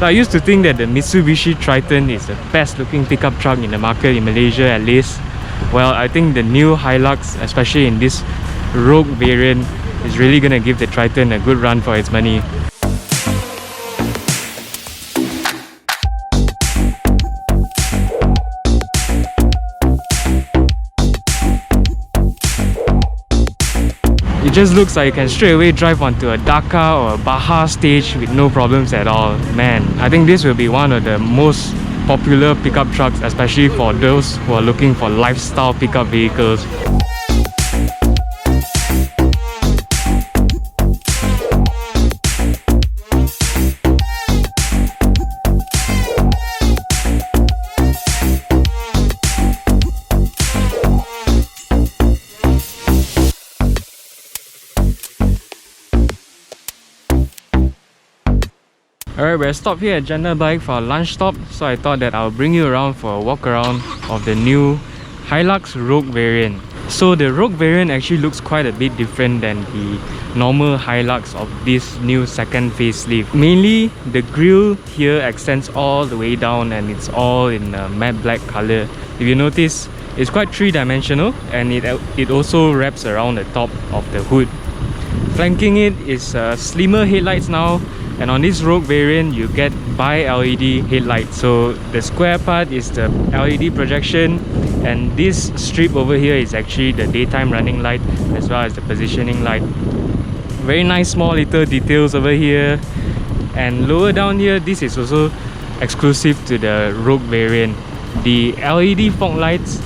So I used to think that the Mitsubishi Triton is the best looking pickup truck in the market in Malaysia at least. Well, I think the new Hilux, especially in this Rogue variant, is really gonna give the Triton a good run for its money. It just looks like you can straight away drive onto a Dakar or a Baja stage with no problems at all. Man, I think this will be one of the most popular pickup trucks, especially for those who are looking for lifestyle pickup vehicles. Alright, we're stopped here at Jannah Bike for our lunch stop, so I thought that I'll bring you around for a walk around of the new Hilux Rogue variant. So the Rogue variant actually looks quite a bit different than the normal Hilux of this new second facelift. Mainly, the grille here extends all the way down and it's all in a matte black color. If you notice, it's quite three-dimensional and it also wraps around the top of the hood. Flanking it is slimmer headlights now. And on this Rogue variant, you get bi-LED headlights. So the square part is the LED projection, and this strip over here is actually the daytime running light as well as the positioning light. Very nice small little details over here. And lower down here, this is also exclusive to the Rogue variant. The LED fog lights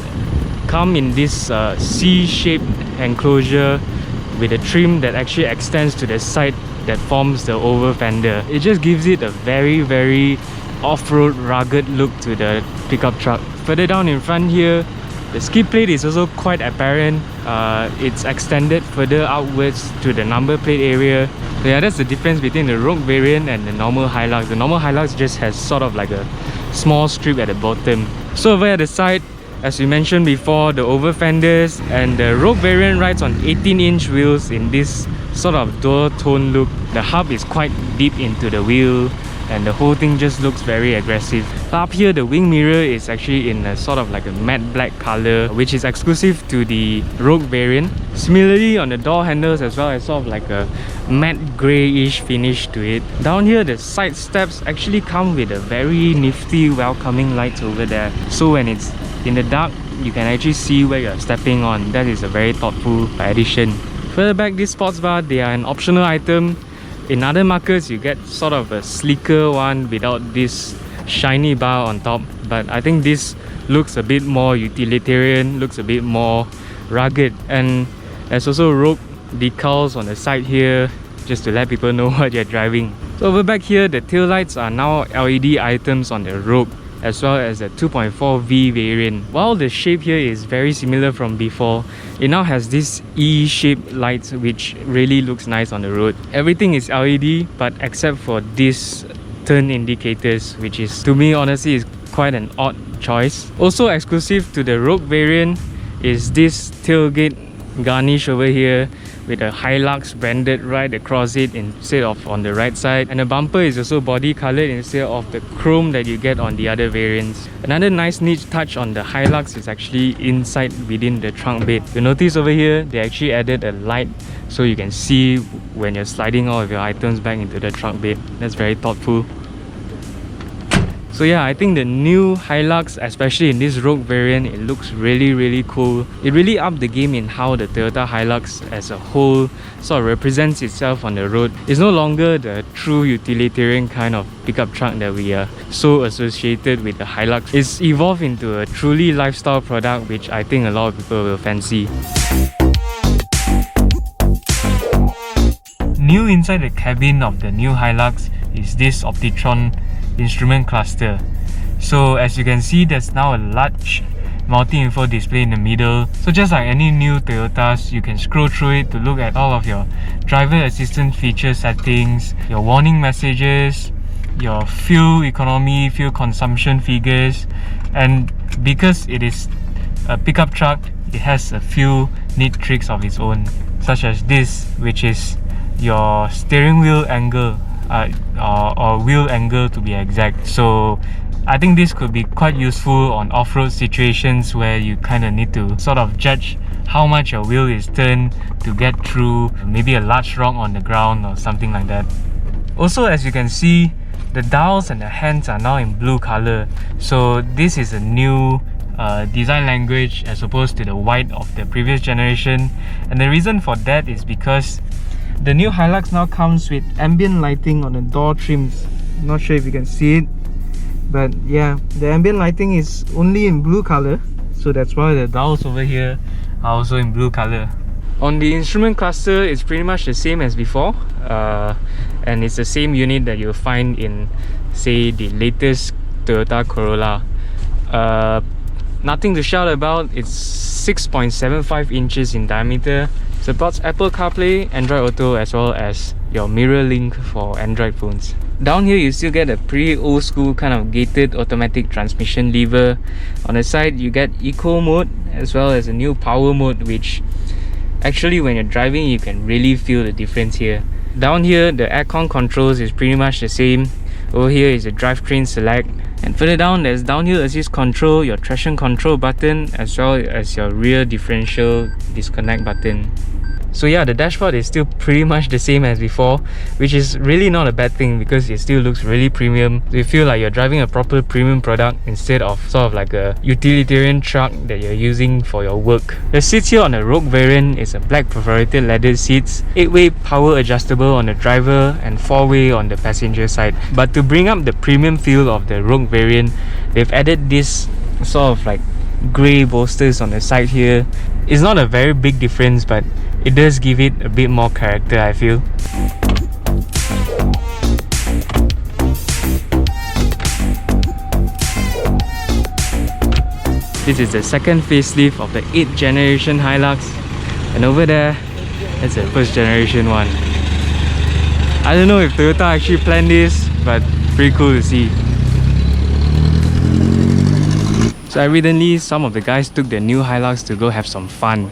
come in this C-shaped enclosure with a trim that actually extends to the side that forms the over fender. It just gives it a very off-road rugged look to the pickup truck. Further down in front here, the skid plate is also quite apparent. It's extended further outwards to the number plate area. So yeah, that's the difference between the Rogue variant and the normal Hilux. The normal Hilux just has sort of like a small strip at the bottom. So over at the side, as we mentioned before, the over fenders, and the Rogue variant rides on 18-inch wheels in this sort of dual tone look. The hub is quite deep into the wheel and the whole thing just looks very aggressive. Up here, the wing mirror is actually in a sort of like a matte black color, which is exclusive to the Rogue variant. Similarly, on the door handles as well, it's sort of like a matte greyish finish to it. Down here, the side steps actually come with a very nifty welcoming lights over there. So when it's in the dark, you can actually see where you're stepping on. That is a very thoughtful addition. Further back, this sports bar, they are an optional item. In other markets, you get sort of a sleeker one without this shiny bar on top. But I think this looks a bit more utilitarian, looks a bit more rugged. And there's also Rogue decals on the side here, just to let people know what you're driving. So over back here, the tail lights are now LED items on the Rogue, as well as the 2.4V variant. While the shape here is very similar from before, it now has this E-shaped lights which really looks nice on the road. Everything is LED, but except for these turn indicators, which is, to me honestly, is quite an odd choice. Also exclusive to the Rogue variant is this tailgate garnish over here with a Hilux branded right across it instead of on the right side, and the bumper is also body colored instead of the chrome that you get on the other variants. Another nice niche touch on the Hilux is actually inside within the trunk bed. You notice over here they actually added a light so you can see when you're sliding all of your items back into the trunk bed. That's very thoughtful. So yeah, I think the new Hilux, especially in this Rogue variant, it looks really cool. It really upped the game in how the Toyota Hilux as a whole sort of represents itself on the road. It's no longer the true utilitarian kind of pickup truck that we are so associated with the Hilux. It's evolved into a truly lifestyle product, which I think a lot of people will fancy. New inside the cabin of the new Hilux is this Optitron instrument cluster. So as you can see, there's now a large multi-info display in the middle. So just like any new Toyotas, you can scroll through it to look at all of your driver assistant feature settings, your warning messages, your fuel economy, fuel consumption figures. And because it is a pickup truck, it has a few neat tricks of its own, such as this, which is your steering wheel angle. or wheel angle to be exact. So I think this could be quite useful on off-road situations where you kind of need to sort of judge how much your wheel is turned to get through maybe a large rock on the ground or something like that. Also, as you can see, the dials and the hands are now in blue color. So this is a new design language as opposed to the white of the previous generation. And the reason for that is because the new Hilux now comes with ambient lighting on the door trims. Not sure if you can see it, but yeah, the ambient lighting is only in blue color, so that's why the dials over here are also in blue color. On the instrument cluster, it's pretty much the same as before, and it's the same unit that you'll find in, say, the latest Toyota Corolla. Nothing to shout about. It's 6.75 inches in diameter. Supports Apple CarPlay, Android Auto, as well as your mirror link for Android phones. Down here you still get a pretty old school kind of gated automatic transmission lever. On the side you get eco mode as well as a new power mode, which actually when you're driving you can really feel the difference here. Down here the aircon controls is pretty much the same. Over here is the drivetrain select, and further down there's downhill assist control, your traction control button, as well as your rear differential disconnect button. So yeah, the dashboard is still pretty much the same as before, which is really not a bad thing because it still looks really premium. So you feel like you're driving a proper premium product instead of sort of like a utilitarian truck that you're using for your work. The seats here on the Rogue variant is a black perforated leather seats, 8-way power adjustable on the driver and 4-way on the passenger side. But to bring up the premium feel of the Rogue variant, they've added this sort of like grey bolsters on the side here. It's not a very big difference, but it does give it a bit more character, I feel. This is the second facelift of the 8th generation Hilux, and over there, that's the 1st generation one. I don't know if Toyota actually planned this, but pretty cool to see. So evidently some of the guys took their new Hilux to go have some fun.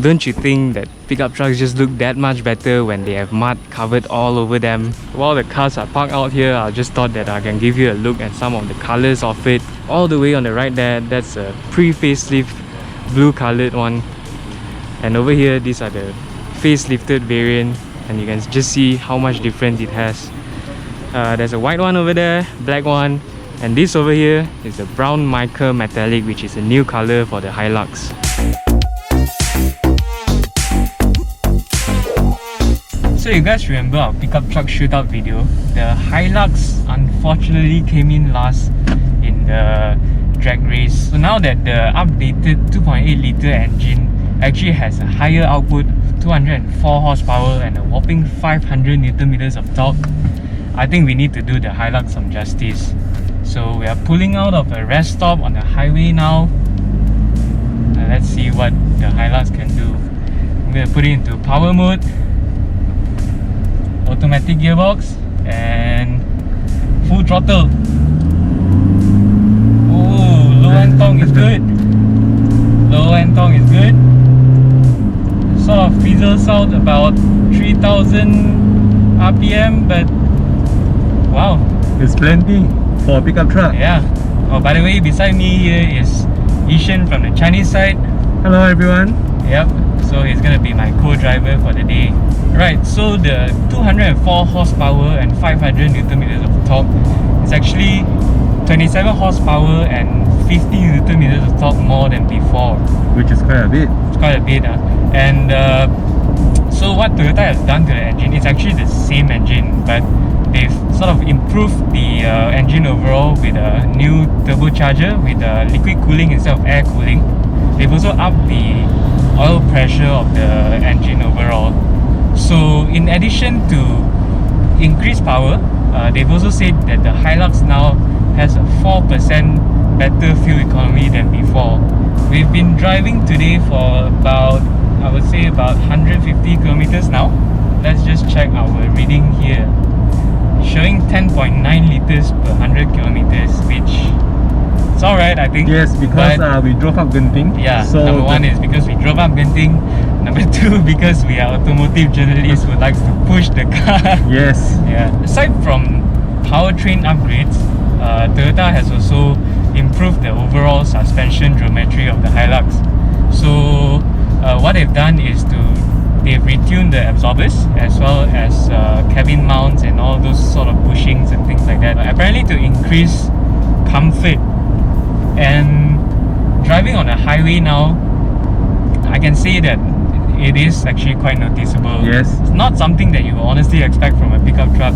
Don't you think that pickup trucks just look that much better when they have mud covered all over them? While the cars are parked out here, I just thought that I can give you a look at some of the colors of it. All the way on the right there, that's a pre-facelift blue colored one. And over here, these are the facelifted variant, and you can just see how much difference it has. There's a white one over there, black one, and this over here is a brown mica metallic, which is a new color for the Hilux. So you guys remember our pickup truck shootout video? The Hilux unfortunately came in last in the drag race. So now that the updated 2.8 litre engine actually has a higher output, 204 horsepower and a whopping 500 Newton meters of torque, I think we need to do the Hilux some justice. So we are pulling out of a rest stop on the highway now. Let's see what the Hilux can do. I'm going to put it into power mode, automatic gearbox, and full throttle. Oh, low end torque is good. Low end torque is good. Sort of fizzles out about 3000 RPM, but wow, it's plenty for a pickup truck. Yeah. Oh, by the way, beside me here is Ishan from the Chinese side. Hello everyone. Yep, so he's gonna be my co-driver for the day. Right, so the 204 horsepower and 500 Newton meters of torque is actually 27 horsepower and 50 Newton meters of torque more than before. Which is quite a bit. It's quite a bit. And so what Toyota has done to the engine, it's actually the same engine, but they've sort of improved the engine overall with a new turbocharger with liquid cooling instead of air cooling. They've also upped the oil pressure of the engine overall. So in addition to increased power, they've also said that the Hilux now has a 4% better fuel economy than before. We've been driving today for about, I would say about 150 kilometers now. Let's just check our reading here. Showing 10.9 liters per 100 kilometers, which it's alright, I think. Yes, because we drove up Genting. Yeah, so number one is because we drove up Genting. Number two, because we are automotive journalists who likes to push the car. Yes. Yeah. Aside from powertrain upgrades, Toyota has also improved the overall suspension geometry of the Hilux. So what they've done is they've retuned the absorbers as well as cabin mounts and all those sort of bushings and things like that. Apparently to increase comfort. And driving on a highway now, I can say that it is actually quite noticeable. Yes. It's not something that you honestly expect from a pickup truck,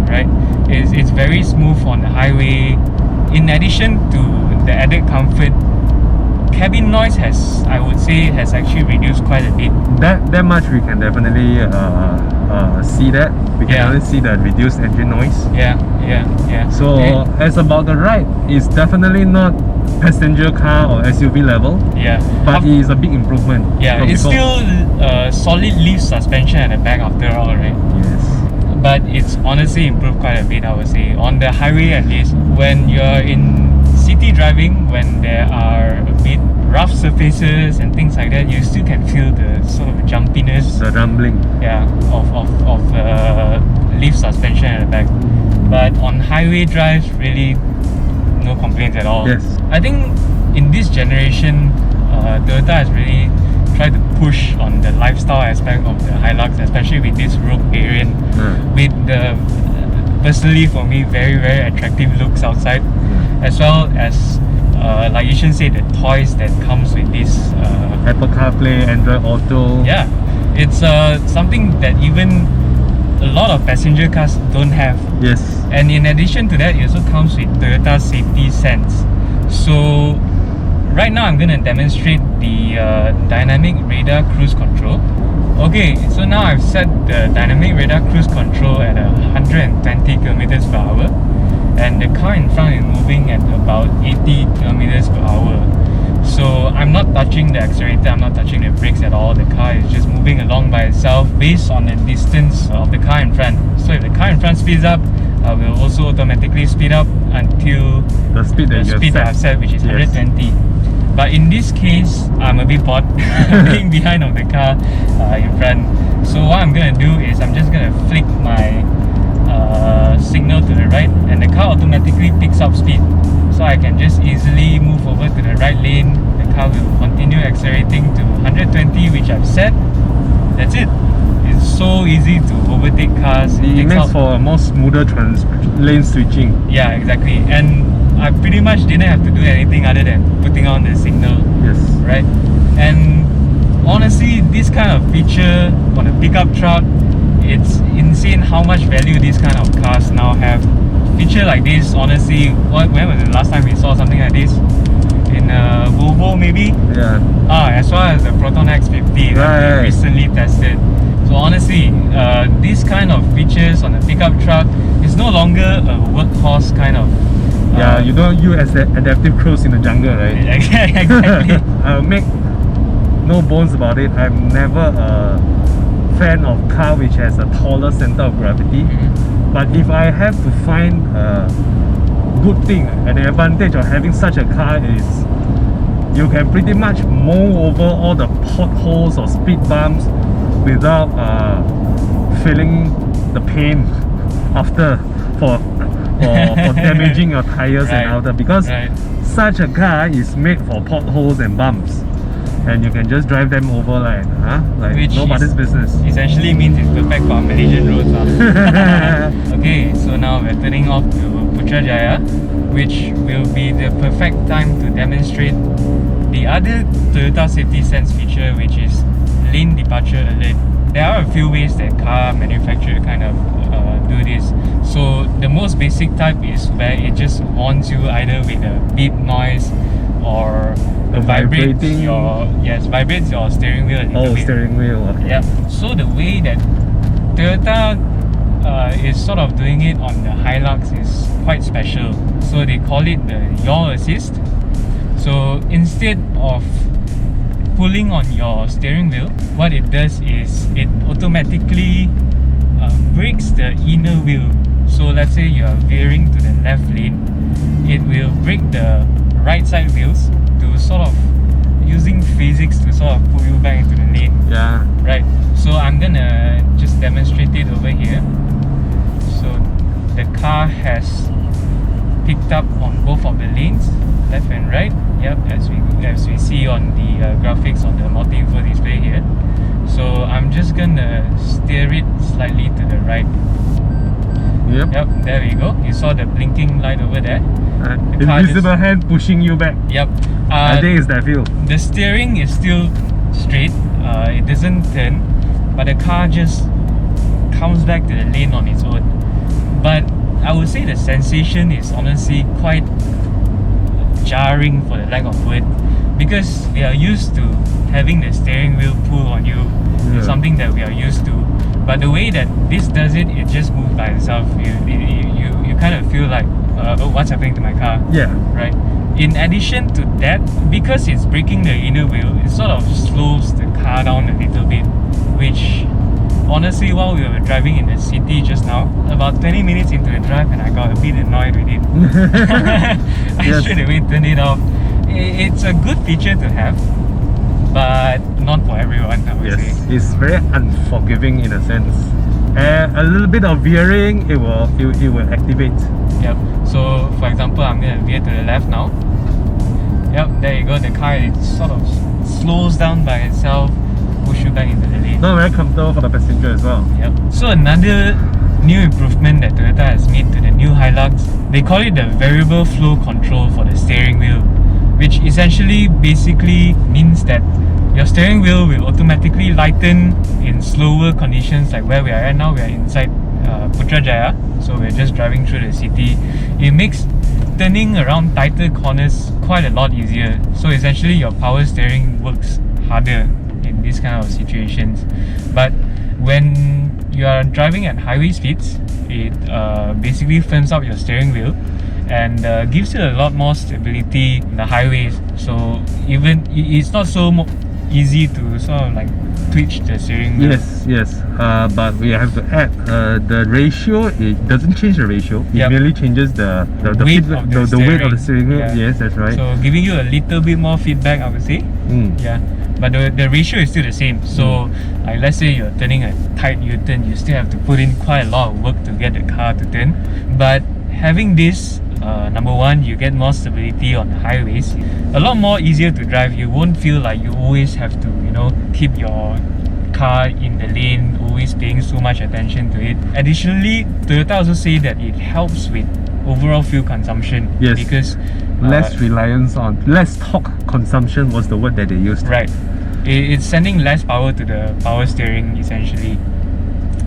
right? It's very smooth on the highway. In addition to the added comfort, cabin noise I would say has actually reduced quite a bit. That much we can definitely see that. We can only see the reduced engine noise. Yeah. So as about the ride, it's definitely not passenger car or SUV level. Yeah. But it is a big improvement. Yeah, it's still solid leaf suspension at the back after all, right? Yes. But it's honestly improved quite a bit, I would say. On the highway at least, when you're in city driving, when there are a bit rough surfaces and things like that, you still can feel the sort of jumpiness. The rumbling. Yeah, of leaf suspension at the back. But on highway drives, really no complaints at all. Yes. I think in this generation, Toyota has really tried to push on the lifestyle aspect of the Hilux, especially with this Rogue variant, with the personally for me very attractive looks outside, as well as like Yishan said, the toys that comes with this Apple CarPlay, Android Auto. Yeah, it's something that even a lot of passenger cars don't have. Yes. And in addition to that, it also comes with Toyota Safety Sense. So right now I'm going to demonstrate the dynamic radar cruise control. Okay, so now I've set the dynamic radar cruise control at 120 kilometers per hour, and the car in front is moving at about 80 kilometers per hour. So I'm not touching the accelerator, I'm not touching the brakes at all. The car is just moving along by itself based on the distance of the car in front. So if the car in front speeds up, we'll also automatically speed up until the speed that I've set, which is 120. But in this case, I'm a bit bored being behind of the car in front. So what I'm going to do is I'm just going to flick my signal to the right, and the car automatically picks up speed. So I can just easily move over to the right lane. The car will continue accelerating to 120, which I've set. That's it. It's so easy to overtake cars. It makes for a more smoother lane switching. Yeah, exactly. And I pretty much didn't have to do anything other than putting on the signal. Yes. Right? And honestly, this kind of feature on a pickup truck, it's insane how much value these kind of cars now have. Feature like this, honestly, when was the last time we saw something like this? In Volvo maybe? Yeah. As well as the Proton X50 that we recently tested. So honestly, these kind of features on a pickup truck is no longer a workhorse kind of yeah, you don't use as adaptive cruise in the jungle, right? Exactly. I'll make no bones about it. I'm never a fan of car which has a taller center of gravity. But if I have to find a good thing, and the advantage of having such a car is you can pretty much mow over all the potholes or speed bumps without feeling the pain after for damaging your tires and all that, because such a car is made for potholes and bumps, and you can just drive them over like which nobody's business. Essentially means it's perfect for Malaysian roads. Okay, so now we're turning off to Putrajaya, which will be the perfect time to demonstrate the other Toyota Safety Sense feature, which is lane departure alert. There are a few ways that car manufacturers kind of do this. So the most basic type is where it just warns you either with a beep noise or vibrates your steering wheel a little bit. Steering wheel, okay. Yeah. So the way that Toyota is sort of doing it on the Hilux is quite special. So they call it the yaw assist. So instead of pulling on your steering wheel, what it does is it automatically brakes the inner wheel. So let's say you are veering to the left lane, it will brake the right side wheels to sort of using physics to sort of pull you back into the lane. Yeah. Right, so I'm gonna just demonstrate it over here. So the car has picked up on both of the lanes, left and right. Yep, as we see on the graphics on the multi-info display here. So I'm just gonna steer it slightly to the right. Yep, there we go. You saw the blinking light over there. Invisible hand pushing you back. Yep. I think it's that feel. The steering is still straight. It doesn't turn, but the car just comes back to the lane on its own. But I would say the sensation is honestly quite jarring, for the lack of word, because we are used to having the steering wheel pull on you. It's something that we are used to. But the way that this does it, it just moves by itself. You kind of feel like, oh, what's happening to my car? Yeah. Right. In addition to that, because it's braking the inner wheel, it sort of slows the car down a little bit, which honestly, while we were driving in the city just now, about 20 minutes into the drive, and I got a bit annoyed with it. I straight away turned it off. It's a good feature to have, but not for everyone, I would say. It's very unforgiving in a sense. A little bit of veering, it will activate. Yep. So for example, I'm gonna veer to the left now. Yep, there you go. The car, it sort of slows down by itself, push you back into the lane. Not very comfortable for the passenger as well. Yep. So another new improvement that Toyota has made to the new Hilux, they call it the variable flow control for the steering wheel, which essentially basically means that your steering wheel will automatically lighten in slower conditions, like where we are right now. We are inside Putrajaya, so we're just driving through the city. It makes turning around tighter corners quite a lot easier. So essentially your power steering works harder in these kind of situations. But when you are driving at highway speeds, it basically firms up your steering wheel and gives you a lot more stability in the highways. So even it's not so easy to sort of like twitch the steering wheel. Yes. But we have to add the ratio. It doesn't change the ratio. It merely changes the weight of the steering wheel. Yes, that's right. So giving you a little bit more feedback, I would say. Yeah. But the ratio is still the same. So like, let's say you're turning a tight U-turn, you still have to put in quite a lot of work to get the car to turn. But having this, number one, you get more stability on the highways. A lot more easier to drive. You won't feel like you always have to, keep your car in the lane, always paying so much attention to it. Additionally, Toyota also say that it helps with overall fuel consumption. Yes. Because less reliance on, less torque consumption was the word that they used. Right. It's sending less power to the power steering, essentially.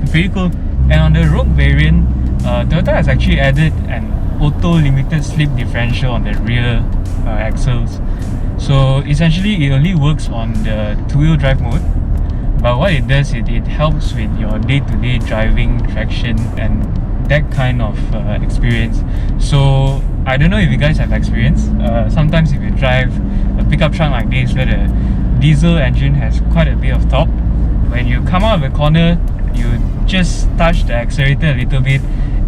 Pretty cool. And on the Rogue variant, Toyota has actually added an auto limited slip differential on the rear axles. So essentially it only works on the two-wheel drive mode, but what it does, it helps with your day-to-day driving traction and that kind of experience. So I don't know if you guys have experience. Sometimes if you drive a pickup truck like this where the diesel engine has quite a bit of torque, when you come out of the corner, you just touch the accelerator a little bit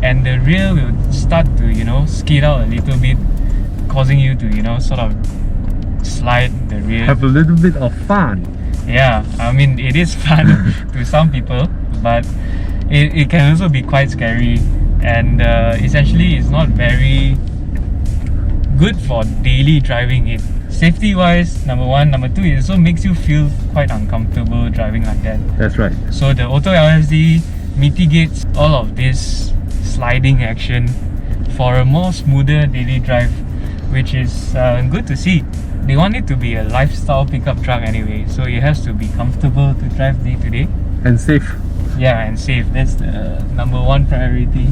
and the rear will start to skid out a little bit, causing you to sort of slide the rear. Have a little bit of fun. Yeah, I mean it is fun to some people, but it can also be quite scary, and essentially it's not very good for daily driving. It safety wise, number one. Number two, it also makes you feel quite uncomfortable driving like that. That's right. So the Auto LSD mitigates all of this sliding action for a more smoother daily drive, which is good to see. They want it to be a lifestyle pickup truck anyway, so it has to be comfortable to drive day to day. And safe. Yeah, and safe. That's the number one priority.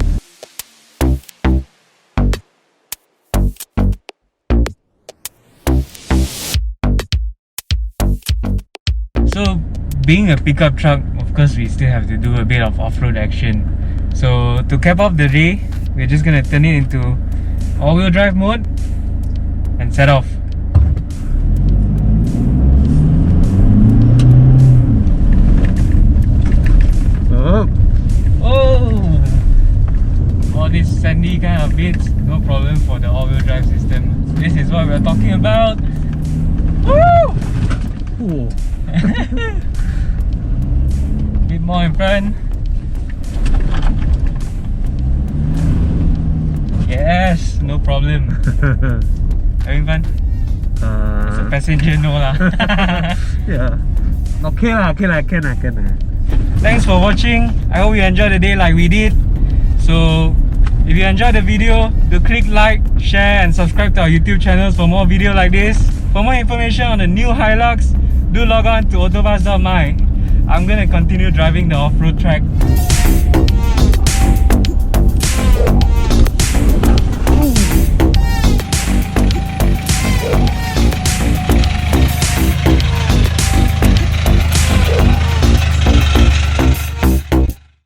So being a pickup truck, of course we still have to do a bit of off-road action. So to cap off the day, we're just gonna turn it into all-wheel drive mode and set off. All these sandy kind of bits, no problem for the all-wheel drive system. This is what we're talking about. Woo! bit more in front. Yes, no problem. Having fun? As a passenger, no lah. Yeah. Okay lah, can lah. Thanks for watching. I hope you enjoyed the day like we did. So if you enjoyed the video, do click like, share and subscribe to our YouTube channels for more video like this. For more information on the new Hilux, do log on to AutoBuzz.my. I'm gonna continue driving the off-road track.